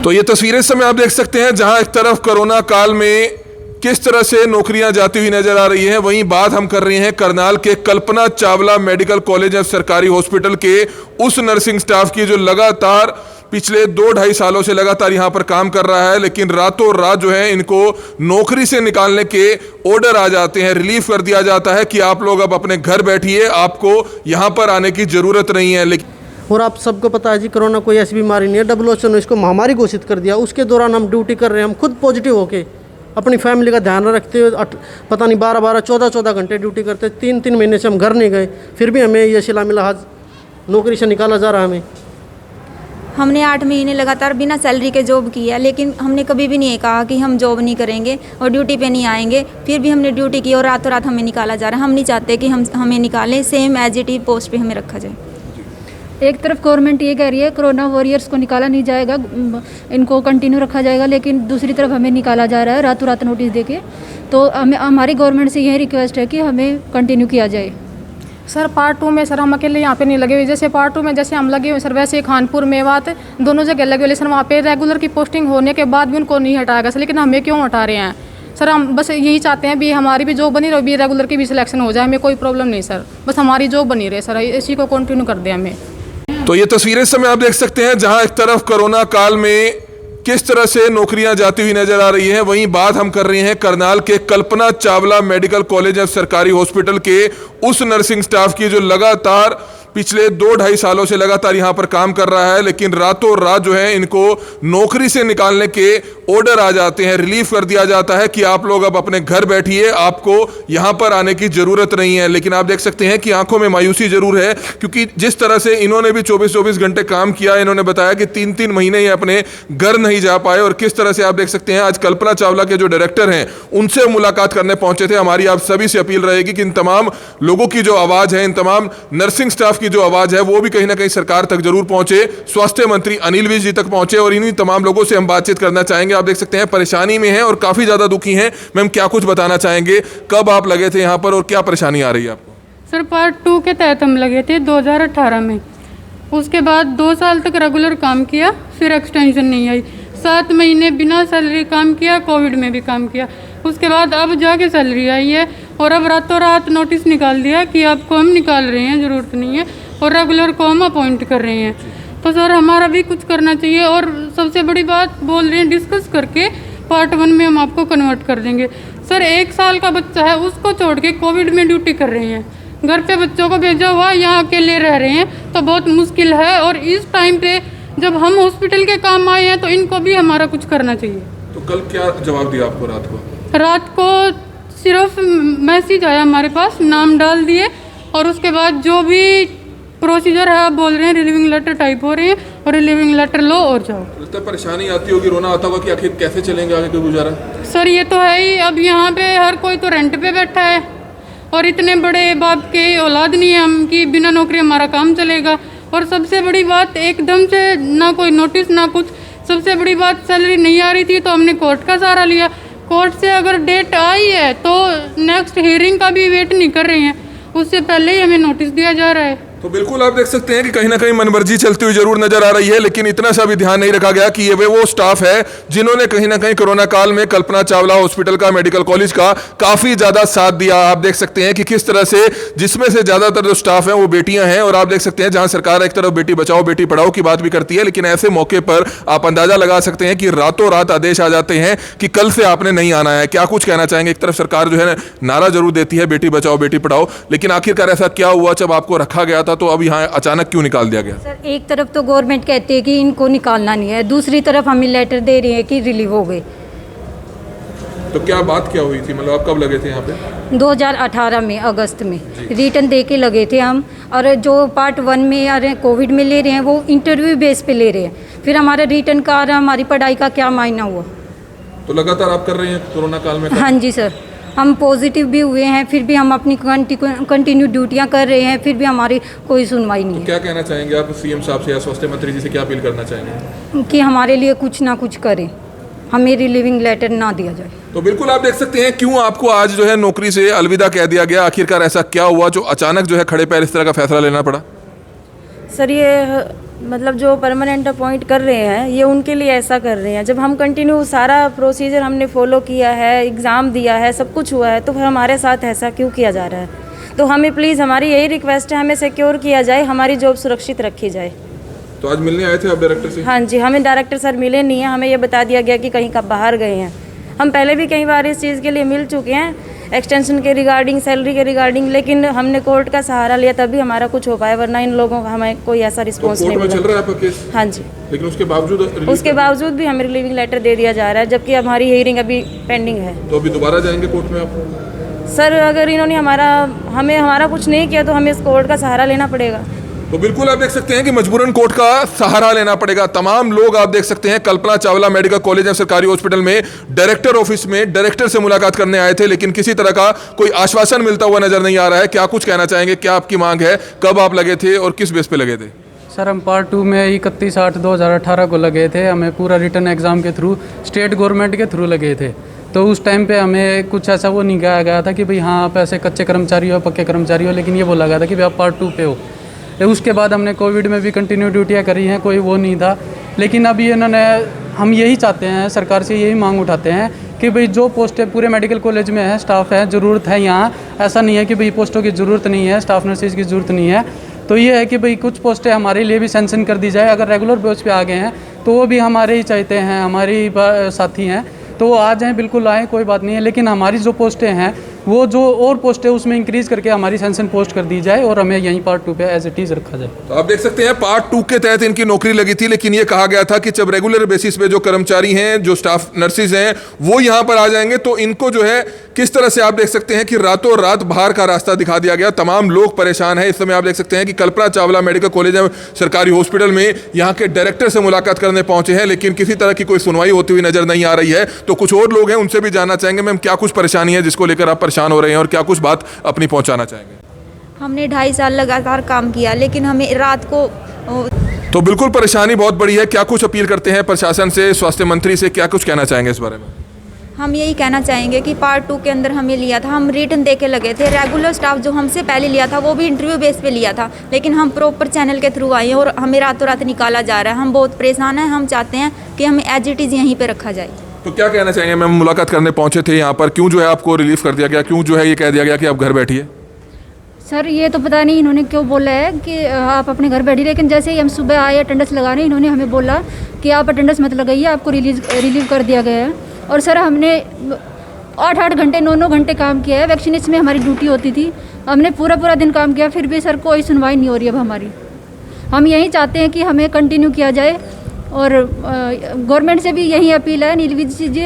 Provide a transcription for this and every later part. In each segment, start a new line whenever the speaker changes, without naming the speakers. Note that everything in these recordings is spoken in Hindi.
तो ये तस्वीरें इस समय आप देख सकते हैं, जहां एक तरफ कोरोना काल में किस तरह से नौकरियां जाती हुई नजर आ रही हैं, वहीं बात हम कर रहे हैं करनाल के कल्पना चावला मेडिकल कॉलेज एवं सरकारी हॉस्पिटल के उस नर्सिंग स्टाफ की जो लगातार पिछले 2-2.5 सालों से लगातार यहां पर काम कर रहा है, लेकिन रातों रात जो है इनको नौकरी से निकालने के ऑर्डर आ जाते हैं, रिलीफ कर दिया जाता है कि आप लोग अब अपने घर बैठिए, आपको यहां पर आने की जरूरत नहीं है। लेकिन
और आप सबको पता है जी, कोरोना कोई ऐसी बीमारी नहीं है, WHO ने इसको महामारी घोषित कर दिया। उसके दौरान हम ड्यूटी कर रहे हैं, हम खुद पॉजिटिव होके अपनी फैमिली का ध्यान रखते हुए पता नहीं 12-12, 14-14 घंटे ड्यूटी करते, 3-3 महीने से हम घर नहीं गए, फिर भी हमें ये शिला मिला, आज नौकरी से निकाला जा रहा है हमें।
हमने 8 महीने लगातार बिना सैलरी के जॉब की है, लेकिन हमने कभी भी नहीं कहा कि हम जॉब नहीं करेंगे और ड्यूटी पे नहीं आएंगे। फिर भी हमने ड्यूटी की और रातों रात हमें निकाला जा रहा है। हम नहीं चाहते कि हमें निकालें, same as it is post पे हमें रखा जाए।
एक तरफ गवर्नमेंट ये कह रही है कोरोना वॉरियर्स को निकाला नहीं जाएगा, इनको कंटिन्यू रखा जाएगा, लेकिन दूसरी तरफ हमें निकाला जा रहा है रातों रात नोटिस देके। तो हमारी गवर्नमेंट से यही रिक्वेस्ट है कि हमें कंटिन्यू किया जाए।
सर पार्ट 2 में सर हम अकेले यहाँ पे नहीं लगे हुए, जैसे पार्ट 2 में जैसे हम लगे हुए सर, वैसे खानपुर मेवात दोनों जगह लगे हुए। सर वहाँ पे रेगुलर की पोस्टिंग होने के बाद भी उनको नहीं हटाएगा सर, लेकिन हमें क्यों हटा रहे हैं सर? हम बस यही चाहते हैं भी हमारी भी जॉब बनी रहे, भी रेगुलर की भी सिलेक्शन हो जाए, हमें कोई प्रॉब्लम नहीं सर, बस हमारी जॉब बनी रहे सर, इसी को कंटिन्यू कर दें हमें।
तो ये तस्वीरें इस समय आप देख सकते हैं, जहां एक तरफ कोरोना काल में किस तरह से नौकरियां जाती हुई नजर आ रही हैं, वहीं बात हम कर रहे हैं करनाल के कल्पना चावला मेडिकल कॉलेज एवं सरकारी हॉस्पिटल के उस नर्सिंग स्टाफ की जो लगातार पिछले 2-2.5 सालों से लगातार यहां पर काम कर रहा है, लेकिन रातों रात जो है इनको नौकरी से निकालने के ऑर्डर आ जाते हैं, रिलीफ कर दिया जाता है कि आप लोग अब अपने घर बैठिए, आपको यहां पर आने की जरूरत नहीं है। लेकिन आप देख सकते हैं कि आंखों में मायूसी जरूर है, क्योंकि जिस तरह से इन्होंने भी 24-24 घंटे काम किया, इन्होंने बताया कि 3-3 महीने ये अपने घर नहीं जा पाए। और किस तरह से आप देख सकते हैं आज कल्पना चावला के जो डायरेक्टर हैं उनसे मुलाकात करने पहुंचे थे। हमारी आप सभी से अपील रहेगी कि इन तमाम लोगों की जो आवाज है, इन तमाम नर्सिंग स्टाफ की जो आवाज है, वो भी कहीं ना कहीं सरकार तक जरूर पहुंचे, स्वास्थ्य मंत्री अनिल विज जी तक पहुंचे, और इन्हीं तमाम लोगों से हम बातचीत करना चाहेंगे। आप देख सकते हैं परेशानी में हैं और काफी ज्यादा दुखी हैं। मैम क्या कुछ बताना चाहेंगे, कब आप लगे थे यहाँ पर और क्या परेशानी आ रही है आपको?
सर पार्ट 2 के तहत हम लगे थे 2018 में, उसके बाद 2 साल तक रेगुलर काम किया, फिर एक्सटेंशन नहीं आई, 7 महीने बिना सैलरी काम किया, कोविड में भी काम किया, उसके बाद अब जाके सैलरी आई है और अब रातों रात नोटिस निकाल दिया कि आपको हम निकाल रहे हैं, ज़रूरत नहीं है, और रेगुलर को हम अपॉइंट कर रहे हैं। तो सर हमारा भी कुछ करना चाहिए, और सबसे बड़ी बात बोल रहे हैं डिस्कस करके पार्ट 1 में हम आपको कन्वर्ट कर देंगे। सर 1 साल का बच्चा है, उसको छोड़ के कोविड में ड्यूटी कर रहे हैं, घर पे बच्चों को भेजा हुआ, यहाँ अकेले रह रहे हैं, तो बहुत मुश्किल है। और इस टाइम पे जब हम हॉस्पिटल के काम आए हैं तो इनको भी हमारा कुछ करना चाहिए।
तो कल क्या जवाब दिया आपको रात को?
रात को सिर्फ मैसेज आया हमारे पास, नाम डाल दिए, और उसके बाद जो भी प्रोसीजर है आप बोल रहे हैं रिलीविंग लेटर टाइप हो रहे हैं, और रिलीविंग लेटर लो और जाओ।
तो परेशानी आती होगी, रोना आता होगा कि आखिर कैसे चलेंगे आगे, कोई गुजारा?
सर ये तो है ही, अब यहाँ पे हर कोई तो रेंट पे बैठा है, और इतने बड़े बाप के औलाद नहीं है हम कि बिना नौकरी हमारा काम चलेगा। और सबसे बड़ी बात, एकदम से ना कोई नोटिस ना कुछ, सबसे बड़ी बात सैलरी नहीं आ रही थी तो हमने कोर्ट का सहारा लिया। कोर्ट से अगर डेट आई है तो नेक्स्ट हियरिंग का भी वेट नहीं कर रहे हैं, उससे पहले ही हमें नोटिस दिया जा रहा है।
तो बिल्कुल आप देख सकते हैं कि कहीं ना कहीं मनमर्जी चलती हुई जरूर नजर आ रही है, लेकिन इतना सा भी ध्यान नहीं रखा गया कि ये वो स्टाफ है जिन्होंने कहीं ना कहीं कोरोना काल में कल्पना चावला हॉस्पिटल का, मेडिकल कॉलेज का काफी ज्यादा साथ दिया। आप देख सकते हैं कि किस तरह से, जिसमें से ज्यादातर जो स्टाफ है वो बेटियां हैं, और आप देख सकते हैं जहां सरकार एक तरफ बेटी बचाओ बेटी पढ़ाओ की बात भी करती है, लेकिन ऐसे मौके पर आप अंदाजा लगा सकते हैं कि रातों रात आदेश आ जाते हैं कि कल से आपने नहीं आना है। क्या कुछ कहना चाहेंगे? एक तरफ सरकार जो है नारा जरूर देती है बेटी बचाओ बेटी पढ़ाओ, लेकिन आखिरकार ऐसा क्या हुआ जब आपको रखा गया था तो अब यहाँ अचानक क्यों निकाल दिया गया?
सर एक तरफ तो गवर्नमेंट कहती है कि इनको निकालना नहीं है, दूसरी तरफ हमें लेटर दे रही है कि रिलीव हो गए।
तो क्या बात क्या हुई थी, मतलब आप कब लगे थे यहाँ पे?
2018 में अगस्त में रिटर्न दे के लगे थे हम, और जो पार्ट 1 में यार कोविड में ले रहे हैं वो इंटरव्यू बेस पे ले रहे हैं, फिर हमारा रिटर्न का आ रहा, हमारी पढ़ाई का क्या मायना हुआ?
तो लगातार आप कर रहे हैं कोरोना काल में?
हाँ जी सर, हम पॉजिटिव भी हुए हैं, फिर भी हम अपनी कंटिन्यू ड्यूटियां कर रहे हैं, फिर भी हमारी कोई सुनवाई नहीं है।
क्या कहना चाहेंगे आप सीएम साहब से या स्वास्थ्य मंत्री जी से, क्या अपील करना चाहेंगे?
कि हमारे लिए कुछ ना कुछ करें, हमें रिलीविंग लेटर ना दिया जाए।
तो बिल्कुल आप देख सकते हैं क्यों आपको आज जो है नौकरी से अलविदा कह दिया गया। आखिरकार ऐसा क्या हुआ जो अचानक जो है खड़े पैर इस तरह का फैसला लेना पड़ा?
सर ये मतलब जो परमानेंट अपॉइंट कर रहे हैं ये उनके लिए ऐसा कर रहे हैं। जब हम कंटिन्यू सारा प्रोसीजर हमने फॉलो किया है, एग्ज़ाम दिया है, सब कुछ हुआ है, तो फिर हमारे साथ ऐसा क्यों किया जा रहा है? तो हमें प्लीज़, हमारी यही रिक्वेस्ट है, हमें सिक्योर किया जाए, हमारी जॉब सुरक्षित रखी जाए।
तो आज मिलने आए थे आप डायरेक्टर से?
हाँ जी, हमें डायरेक्टर सर मिले नहीं हैं, हमें ये बता दिया गया कि कहीं कब बाहर गए हैं। हम पहले भी कई बार इस चीज़ के लिए मिल चुके हैं, एक्सटेंशन के रिगार्डिंग, सैलरी के रिगार्डिंग, लेकिन हमने कोर्ट का सहारा लिया तभी हमारा कुछ हो पाया, वरना इन लोगों का हमें कोई ऐसा रिस्पॉन्स नहीं मिला।
चल रहा है आपका केस?
हाँ जी,
लेकिन उसके बावजूद
भी हमें रिलीविंग लेटर दे दिया जा रहा है, जबकि हमारी हियरिंग अभी पेंडिंग है।
तो अभी दोबारा जाएंगे कोर्ट में आप?
सर, अगर इन्होंने हमारा कुछ नहीं किया तो हमें इस कोर्ट का सहारा लेना पड़ेगा।
तो बिल्कुल आप देख सकते हैं कि मजबूरन कोर्ट का सहारा लेना पड़ेगा। तमाम लोग आप देख सकते हैं कल्पना चावला मेडिकल कॉलेज एवं सरकारी हॉस्पिटल में डायरेक्टर ऑफिस में डायरेक्टर से मुलाकात करने आए थे, लेकिन किसी तरह का कोई आश्वासन मिलता हुआ नजर नहीं आ रहा है। क्या कुछ कहना चाहेंगे, क्या आपकी मांग है, कब आप लगे थे और किस बेस पे लगे थे?
सर, हम पार्ट 2 में 31/8/2018 को लगे थे। हमें पूरा रिटर्न एग्ज़ाम के थ्रू, स्टेट गवर्नमेंट के थ्रू लगे थे। तो उस टाइम पे हमें कुछ ऐसा वो नहीं कहा गया था कि भाई हाँ आप ऐसे कच्चे कर्मचारी हो, पक्के कर्मचारी हो, लेकिन ये बोला गया था कि भाई आप पार्ट 2 पे हो। उसके बाद हमने कोविड में भी कंटिन्यू ड्यूटियाँ करी हैं, कोई वो नहीं था। लेकिन अभी इन्होंने, हम यही चाहते हैं, सरकार से यही मांग उठाते हैं कि भाई जो पोस्टें पूरे मेडिकल कॉलेज में है, स्टाफ है, ज़रूरत है यहाँ, ऐसा नहीं है कि भाई पोस्टों की ज़रूरत नहीं है, स्टाफ नर्सेज की ज़रूरत नहीं है। तो ये है कि भाई कुछ पोस्टें हमारे लिए भी सैंक्शन कर दी जाए। अगर रेगुलर बेस पे आ गए हैं तो वो भी हमारे ही चाहते हैं, हमारे ही साथी हैं, तो वो आ जाएँ, बिल्कुल आएँ, कोई बात नहीं है। लेकिन हमारी जो पोस्टें हैं वो जो और पोस्ट है उसमें इंक्रीज़ करके हमारी सैंक्शन पोस्ट कर दी जाए और हमें यहीं पार्ट 2 पे एज इट इज़ रखा जाए।
तो आप देख सकते हैं पार्ट 2 के तहत इनकी नौकरी लगी थी, लेकिन ये कहा गया था कि जब रेगुलर बेसिस पे जो कर्मचारी हैं, जो स्टाफ नर्सिस हैं, वो यहाँ पर आ जाएंगे तो इनको जो है किस तरह से आप देख सकते हैं कि रातों रात बाहर का रास्ता दिखा दिया गया। तमाम लोग परेशान हैं। इस समय आप देख सकते हैं कि कल्पना चावला मेडिकल कॉलेज एवं सरकारी हॉस्पिटल में यहाँ के डायरेक्टर से मुलाकात करने पहुंचे हैं, लेकिन किसी तरह की कोई सुनवाई होती हुई नजर नहीं आ रही है। तो कुछ और लोग हैं, उनसे भी जानना चाहेंगे, मैम क्या कुछ परेशानी है जिसको लेकर आप परेशान हो रहे हैं और क्या कुछ बात अपनी पहुंचाना चाहेंगे?
हमने 2.5 साल लगातार काम किया, लेकिन हमें रात को
तो बिल्कुल परेशानी बहुत बड़ी है। क्या कुछ अपील करते हैं प्रशासन से, स्वास्थ्य मंत्री से, क्या कुछ कहना चाहेंगे इस बारे में?
हम यही कहना चाहेंगे कि पार्ट 2 के अंदर हमें लिया था, हम रिटर्न दे के लगे थे। रेगुलर स्टाफ जो हमसे पहले लिया था वो भी इंटरव्यू बेस पे लिया था, लेकिन हम प्रॉपर चैनल के थ्रू आए हैं और हमें रातों रात निकाला जा रहा है। हम बहुत परेशान हैं। हम चाहते हैं कि हमें एज इट इज़ यहीं पे रखा जाए।
तो क्या कहना चाहेंगे मैम, मुलाकात करने पहुंचे थे यहाँ पर, क्यों जो है आपको रिलीफ कर दिया गया, क्यों जो है ये कह दिया गया कि आप घर बैठिए?
सर, ये तो पता नहीं इन्होंने क्यों बोला है कि आप अपने घर बैठिए, लेकिन जैसे ही हम सुबह आए अटेंडेंस लगाने, इन्होंने हमें बोला कि आप अटेंडेंस मत लगाइए, आपको रिलीव कर दिया गया है। और सर, हमने 8-8 घंटे 9-9 घंटे काम किया है। वैक्सीनेशन में हमारी ड्यूटी होती थी, हमने पूरा दिन काम किया, फिर भी सर कोई सुनवाई नहीं हो रही अब हमारी। हम यही चाहते हैं कि हमें कंटिन्यू किया जाए और गवर्नमेंट से भी यही अपील है, नीलवी जी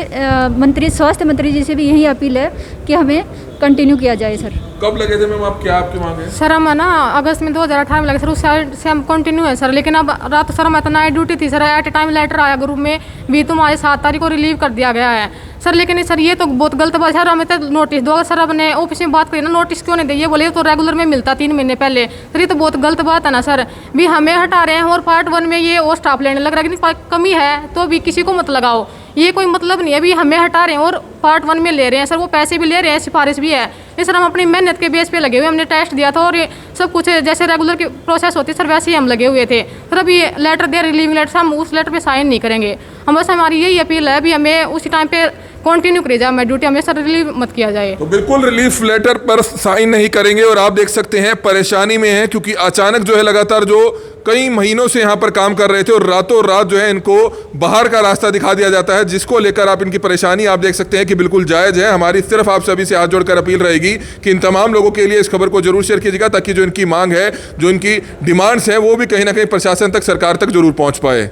मंत्री, स्वास्थ्य मंत्री जी से भी यही अपील है कि हमें कंटिन्यू किया जाए। सर,
कब लगे थे मैम आप, क्या आपकी मांग है?
सर, हम ना अगस्त में 2018 में लगे सर, उस साइड से हम कंटिन्यू है सर। लेकिन अब रात सर मैं तो नाइट ड्यूटी थी sir, at a time letter आया ग्रुप में भी तुम्हारे 7 तारीख को रिलीव कर दिया गया है सर। लेकिन सर ये तो बहुत गलत बात है सर, हमें तो नोटिस दो। सर अपने ऑफिस में बात करिए ना, नोटिस क्यों नहीं दिए? बोले तो रेगुलर में मिलता 3 महीने पहले। सर ये तो बहुत गलत बात है ना सर, भी हमें हटा रहे हैं और पार्ट 1 में ये और स्टाफ लेने लग रहा है कि कमी है तो भी किसी को मत लगाओ, ये कोई मतलब नहीं है। अभी हमें हटा रहे हैं और पार्ट 1 में ले रहे हैं सर, वो पैसे भी ले रहे हैं, सिफारिश भी है। इस सर हम अपनी मेहनत के बेस पे लगे हुए, हमने टेस्ट दिया था और ये सब कुछ जैसे रेगुलर की प्रोसेस होती है सर वैसे ही हम लगे हुए थे सर। अभी लेटर दे, रिलीविंग लेटर, हम उस लेटर पे साइन नहीं करेंगे। हम बस, हमारी यही अपील है, अभी हमें उसी टाइम पे कंटिन्यू करी जाए हमारी ड्यूटी, हमें सर रिलीव मत किया जाए।
तो बिल्कुल रिलीफ लेटर पर साइन नहीं करेंगे। और आप देख सकते हैं परेशानी में है, क्योंकि अचानक जो है लगातार जो कई महीनों से यहाँ पर काम कर रहे थे और रातों रात जो है इनको बाहर का रास्ता दिखा दिया जाता है, जिसको लेकर आप इनकी परेशानी आप देख सकते हैं कि बिल्कुल जायज़ है। हमारी सिर्फ आप सभी से हाथ जोड़कर अपील रहेगी कि इन तमाम लोगों के लिए इस खबर को जरूर शेयर कीजिएगा, ताकि जो इनकी मांग है, जो इनकी डिमांड्स हैं, वो भी कहीं ना कहीं प्रशासन तक, सरकार तक जरूर पहुँच पाए।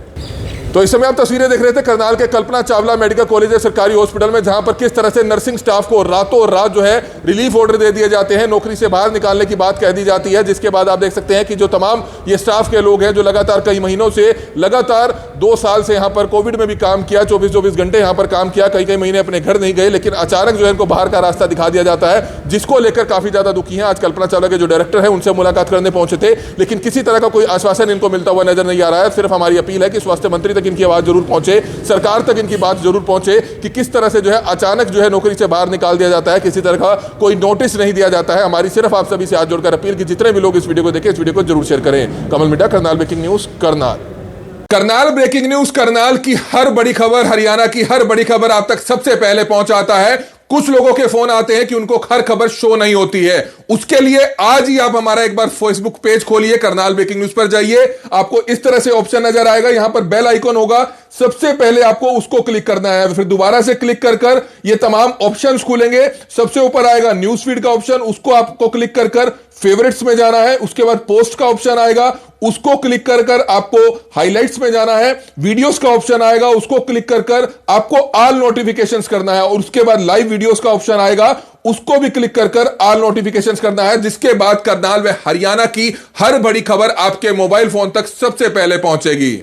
तो इस समय आप तस्वीरें देख रहे थे करनाल के कल्पना चावला मेडिकल कॉलेज सरकारी हॉस्पिटल में, जहां पर किस तरह से नर्सिंग स्टाफ को रातों रात जो है रिलीफ ऑर्डर दे दिए जाते हैं, नौकरी से बाहर निकालने की बात कह दी जाती है। जिसके बाद आप देख सकते हैं कि जो तमाम ये स्टाफ के लोग हैं, जो लगातार कई महीनों से, लगातार 2 साल से यहाँ पर कोविड में भी काम किया, 24-24 घंटे यहाँ पर काम किया, कई महीने अपने घर नहीं गए, लेकिन अचानक जो है इनको बाहर का रास्ता दिखा दिया जाता है, जिसको लेकर काफी ज्यादा दुखी है। आज कल्पना चावला के जो डायरेक्टर है उनसे मुलाकात करने पहुंचे थे, लेकिन किसी तरह का कोई आश्वासन इनको मिलता हुआ नजर नहीं आ रहा है। सिर्फ हमारी अपील है कि स्वास्थ्य मंत्री तक तक इनकी आवाज जरूर पहुंचे, सरकार तक इनकी बात जरूर पहुंचे कि किस तरह से जो है अचानक जो है नौकरी से बाहर निकाल दिया जाता है, किसी तरह का कोई नोटिस नहीं दिया जाता है। हमारी सिर्फ आप सभी से हाथ जोड़कर अपील कि जितने भी लोग इस वीडियो को देखें, इस वीडियो को जरूर शेयर करें। Kamal Midda, Karnal breaking news, Karnal. Karnal breaking news, Karnal की हर बड़ी खबर, हरियाणा की हर बड़ी खबर आप तक सबसे पहले पहुंचाता है। कुछ लोगों के फोन आते हैं कि उनको हर खबर शो नहीं होती है, उसके लिए आज ही आप हमारा एक बार फेसबुक पेज खोलिए, करनाल ब्रेकिंग न्यूज पर जाइए, आपको इस तरह से ऑप्शन नजर आएगा, यहां पर बेल आइकन होगा, सबसे पहले आपको उसको क्लिक करना है, फिर दोबारा से क्लिक कर ये तमाम ऑप्शंस खुलेंगे। सबसे ऊपर आएगा न्यूज फीड का ऑप्शन, उसको आपको क्लिक कर फेवरेट्स में जाना है। उसके बाद पोस्ट का ऑप्शन आएगा, उसको क्लिक कर आपको हाइलाइट्स में जाना है। वीडियोस का ऑप्शन आएगा, उसको क्लिक कर आपको ऑल नोटिफिकेशंस करना है, और उसके बाद लाइव वीडियोस का ऑप्शन आएगा, उसको भी क्लिक कर ऑल नोटिफिकेशंस करना है, जिसके बाद करनाल व हरियाणा की हर बड़ी खबर आपके मोबाइल फोन तक सबसे पहले पहुंचेगी।